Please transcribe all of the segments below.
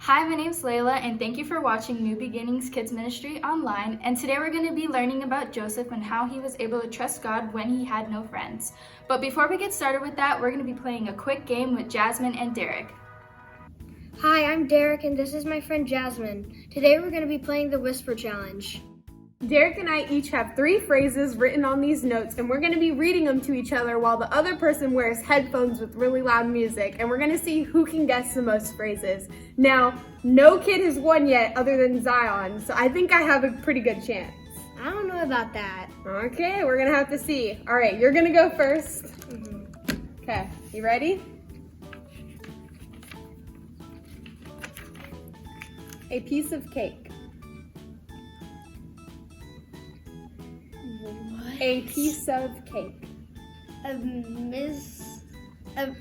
Hi, my name's Layla, and thank you for watching New Beginnings Kids Ministry online. And today we're going to be learning about Joseph and how he was able to trust God when he had no friends. But before we get started with that, we're going to be playing a quick game with Jazmyn and Derek. Hi, I'm Derek, and this is my friend Jazmyn. Today we're going to be playing the Whisper Challenge. Derek and I each have 3 phrases written on these notes, and we're going to be reading them to each other while the other person wears headphones with really loud music, and we're going to see who can guess the most phrases. Now, no kid has won yet other than Zion, so I think I have a pretty good chance. I don't know about that. Okay, we're going to have to see. All right, you're going to go first. Okay, you ready? A piece of cake. What? A piece of cake. An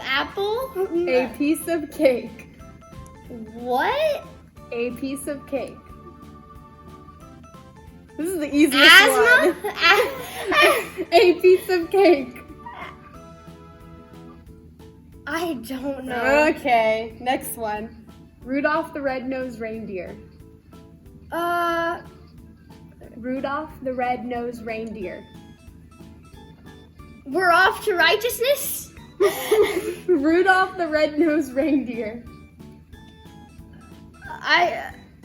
apple? A piece of cake. What? A piece of cake. This is the easiest Asthma? one. A piece of cake. I don't know. Okay, next one. Rudolph the Red-Nosed Reindeer. Rudolph the Red-Nosed Reindeer. We're off to righteousness? Rudolph the Red-Nosed Reindeer.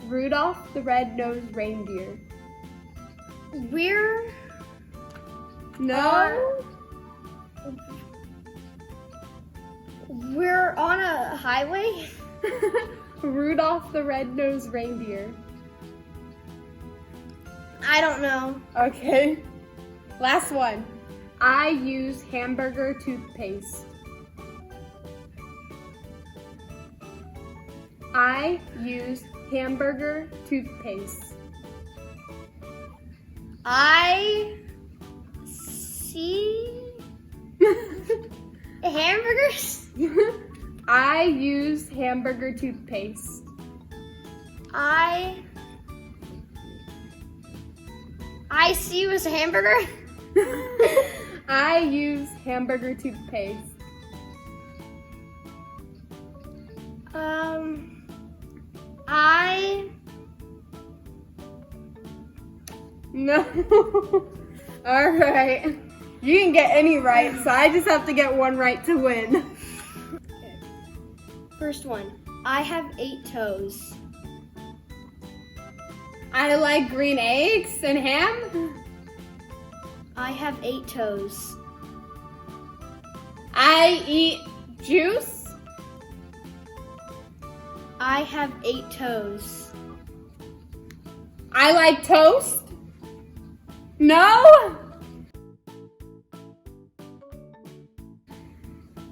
Rudolph the Red-Nosed Reindeer. We're... No? We're on a highway? Rudolph the Red-Nosed Reindeer. I don't know. Okay. Last one. I use hamburger toothpaste. I use hamburger toothpaste. I see hamburgers. I use hamburger toothpaste. I see you as a hamburger. I use hamburger toothpaste. No. All right. You didn't get any right, so I just have to get one right to win. First one. I have 8 toes. I like green eggs and ham. I have 8 toes. I eat juice. I have 8 toes. I like toast. No.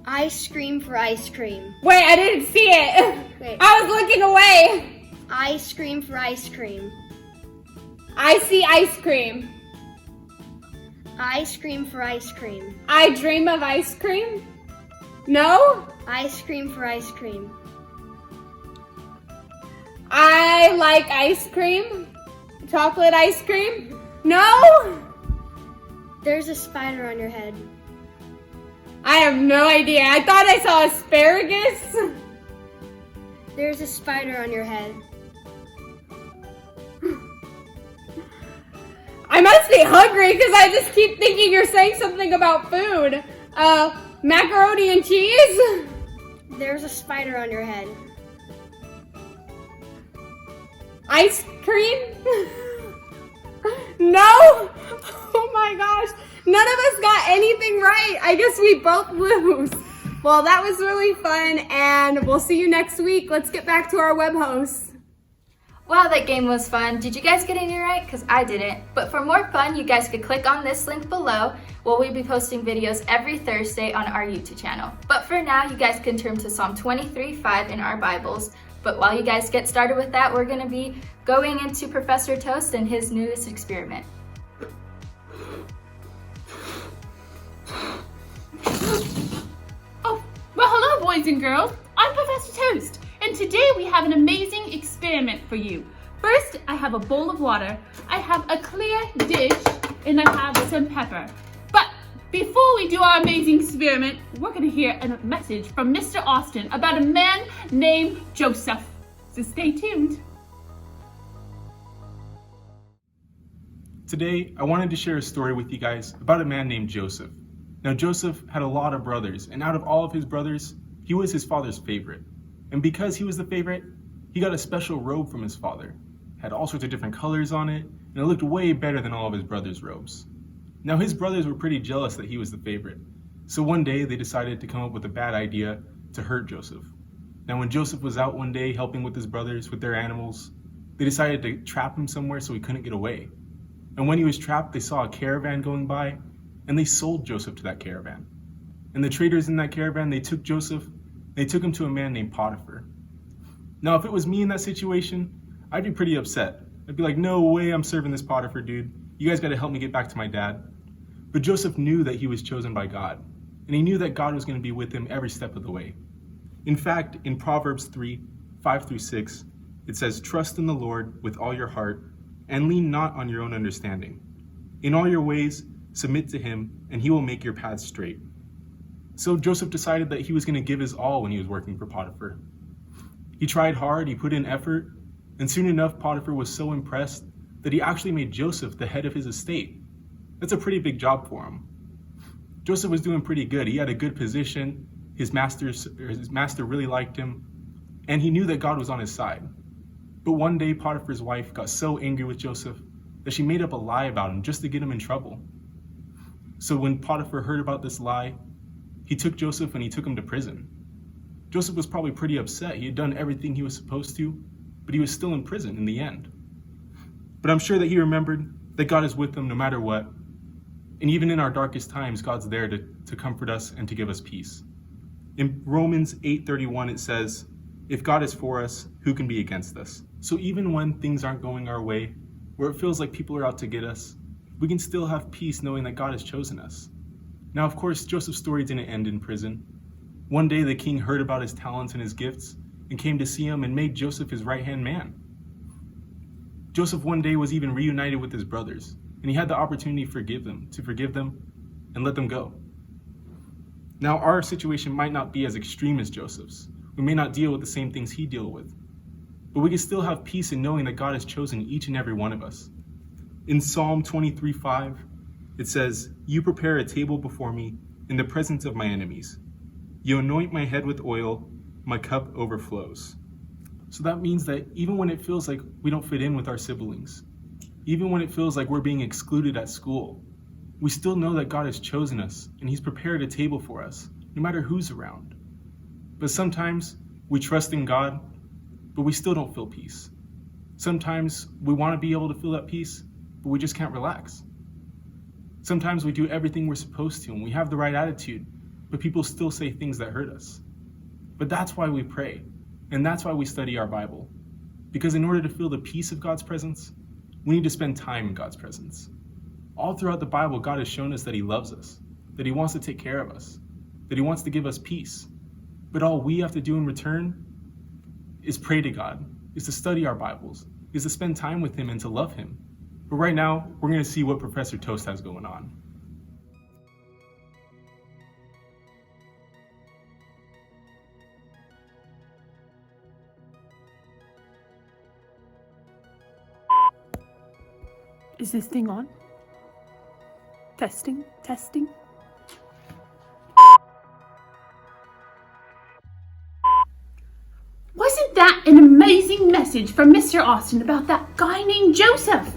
I scream for ice cream. Wait, I didn't see it. Wait. I was looking away. I scream for ice cream. I see ice cream. I scream for ice cream. I dream of ice cream. No. I scream for ice cream. I like ice cream. Chocolate ice cream. No. There's a spider on your head. I have no idea. I thought I saw asparagus. There's a spider on your head. I must be hungry because I just keep thinking you're saying something about food. Macaroni and cheese? There's a spider on your head. Ice cream? No? Oh my gosh. None of us got anything right. I guess we both lose. Well, that was really fun, and we'll see you next week. Let's get back to our web hosts. Wow, that game was fun. Did you guys get any right? Because I didn't. But for more fun, you guys could click on this link below where we'll be posting videos every Thursday on our YouTube channel. But for now, you guys can turn to Psalm 23:5 in our Bibles. But while you guys get started with that, we're going to be going into Professor Toast and his newest experiment. Oh, well, hello, boys and girls. I'm Professor Toast, and today we have an amazing experiment for you. First, I have a bowl of water, I have a clear dish, and I have some pepper. But before we do our amazing experiment, we're going to hear a message from Mr. Austin about a man named Joseph. So stay tuned. Today, I wanted to share a story with you guys about a man named Joseph. Now, Joseph had a lot of brothers, and out of all of his brothers, he was his father's favorite. And because he was the favorite, he got a special robe from his father. It had all sorts of different colors on it, and it looked way better than all of his brothers' robes. Now, his brothers were pretty jealous that he was the favorite. So one day, they decided to come up with a bad idea to hurt Joseph. Now, when Joseph was out one day helping with his brothers with their animals, they decided to trap him somewhere so he couldn't get away. And when he was trapped, they saw a caravan going by, and they sold Joseph to that caravan. And the traders in that caravan, they took Joseph, they took him to a man named Potiphar. Now, if it was me in that situation, I'd be pretty upset. I'd be like, no way I'm serving this Potiphar dude. You guys gotta help me get back to my dad. But Joseph knew that he was chosen by God, and he knew that God was gonna be with him every step of the way. In fact, in Proverbs 3:5-6, it says, trust in the Lord with all your heart, and lean not on your own understanding. In all your ways, submit to him, and he will make your paths straight. So Joseph decided that he was going to give his all when he was working for Potiphar. He tried hard, he put in effort, and soon enough, Potiphar was so impressed that he actually made Joseph the head of his estate. That's a pretty big job for him. Joseph was doing pretty good. He had a good position, his master really liked him, and he knew that God was on his side. But one day, Potiphar's wife got so angry with Joseph that she made up a lie about him just to get him in trouble. So when Potiphar heard about this lie, he took Joseph and he took him to prison. Joseph was probably pretty upset. He had done everything he was supposed to, but he was still in prison in the end. But I'm sure that he remembered that God is with him no matter what. And even in our darkest times, God's there to comfort us and to give us peace. In Romans 8:31, it says, if God is for us, who can be against us? So even when things aren't going our way, where it feels like people are out to get us, we can still have peace knowing that God has chosen us. Now, of course, Joseph's story didn't end in prison. One day, the king heard about his talents and his gifts and came to see him and made Joseph his right-hand man. Joseph one day was even reunited with his brothers, and he had the opportunity to forgive them and let them go. Now, our situation might not be as extreme as Joseph's. We may not deal with the same things he dealt with, but we can still have peace in knowing that God has chosen each and every one of us. In Psalm 23:5, it says, you prepare a table before me in the presence of my enemies. You anoint my head with oil, my cup overflows. So that means that even when it feels like we don't fit in with our siblings, even when it feels like we're being excluded at school, we still know that God has chosen us and he's prepared a table for us, no matter who's around. But sometimes we trust in God, but we still don't feel peace. Sometimes we want to be able to feel that peace, but we just can't relax. Sometimes we do everything we're supposed to and we have the right attitude, but people still say things that hurt us. But that's why we pray, and that's why we study our Bible. Because in order to feel the peace of God's presence, we need to spend time in God's presence. All throughout the Bible, God has shown us that he loves us, that he wants to take care of us, that he wants to give us peace. But all we have to do in return is pray to God, is to study our Bibles, is to spend time with him and to love him. But right now, we're going to see what Professor Toast has going on. Is this thing on? Testing, testing. Wasn't that an amazing message from Mr. Austin about that guy named Joseph?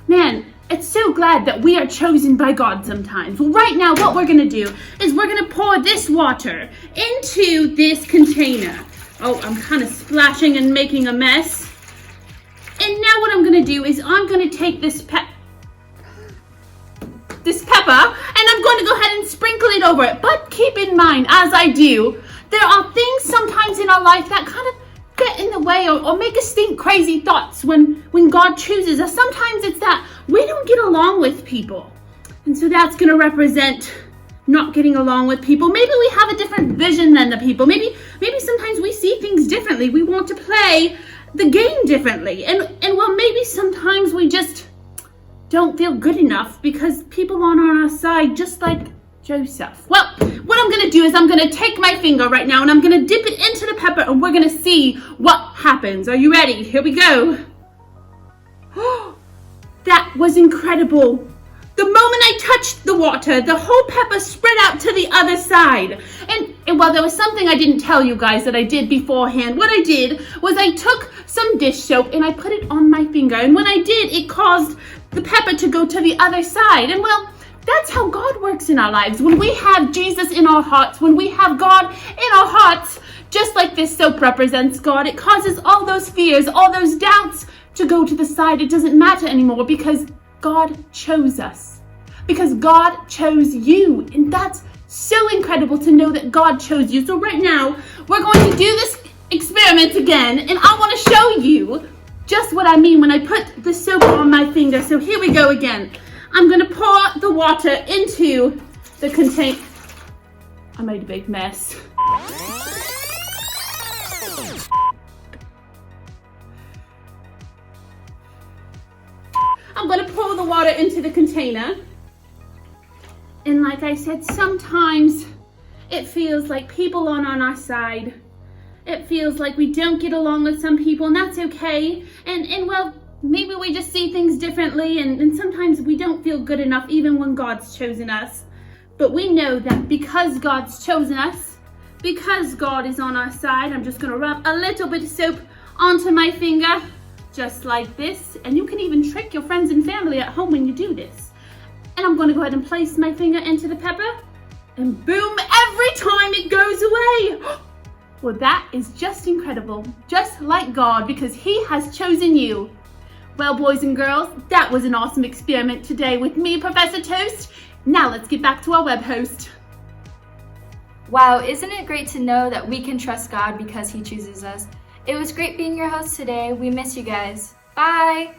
Man, it's so glad that we are chosen by God sometimes. Well, right now what we're going to do is we're going to pour this water into this container. Oh, I'm kind of splashing and making a mess. And now what I'm going to do is I'm going to take this pepper and I'm going to go ahead and sprinkle it over it. But keep in mind, as I do, there are things sometimes in our life that kind of get in the way or make us think crazy thoughts when God chooses us. Sometimes it's that we don't get along with people. And so that's going to represent not getting along with people. Maybe we have a different vision than the people. Maybe sometimes we see things differently. We want to play the game differently. And well, maybe sometimes we just don't feel good enough because people aren't on our side, just like Joseph. Well, what I'm going to gonna do is I'm gonna take my finger right now and I'm gonna dip it into the pepper and we're gonna see what happens. Are you ready? Here we go. That was incredible. The moment I touched the water, the whole pepper spread out to the other side. And while there was something I didn't tell you guys that I did beforehand, what I did was I took some dish soap and I put it on my finger. And when I did, it caused the pepper to go to the other side. And well, that's how God works in our lives. When we have Jesus in our hearts, when we have God in our hearts, just like this soap represents God, it causes all those fears, all those doubts to go to the side. It doesn't matter anymore because God chose us. Because God chose you. And that's so incredible to know that God chose you. So right now, we're going to do this experiment again. And I want to show you just what I mean when I put the soap on my finger. So here we go again. I'm going to pour the water into the container. I made a big mess. I'm going to pour the water into the container. And like I said, sometimes it feels like people aren't on our side. It feels like we don't get along with some people, and that's okay. And well, maybe we just see things differently, and sometimes we don't feel good enough even when God's chosen us. But we know that because God's chosen us, because God is on our side, I'm just going to rub a little bit of soap onto my finger, just like this. And you can even trick your friends and family at home when you do this. And I'm going to go ahead and place my finger into the pepper, and boom, every time it goes away. Well, that is just incredible, just like God, because He has chosen you. Well, boys and girls, that was an awesome experiment today with me, Professor Toast. Now let's get back to our web host. Wow, isn't it great to know that we can trust God because He chooses us? It was great being your host today. We miss you guys. Bye!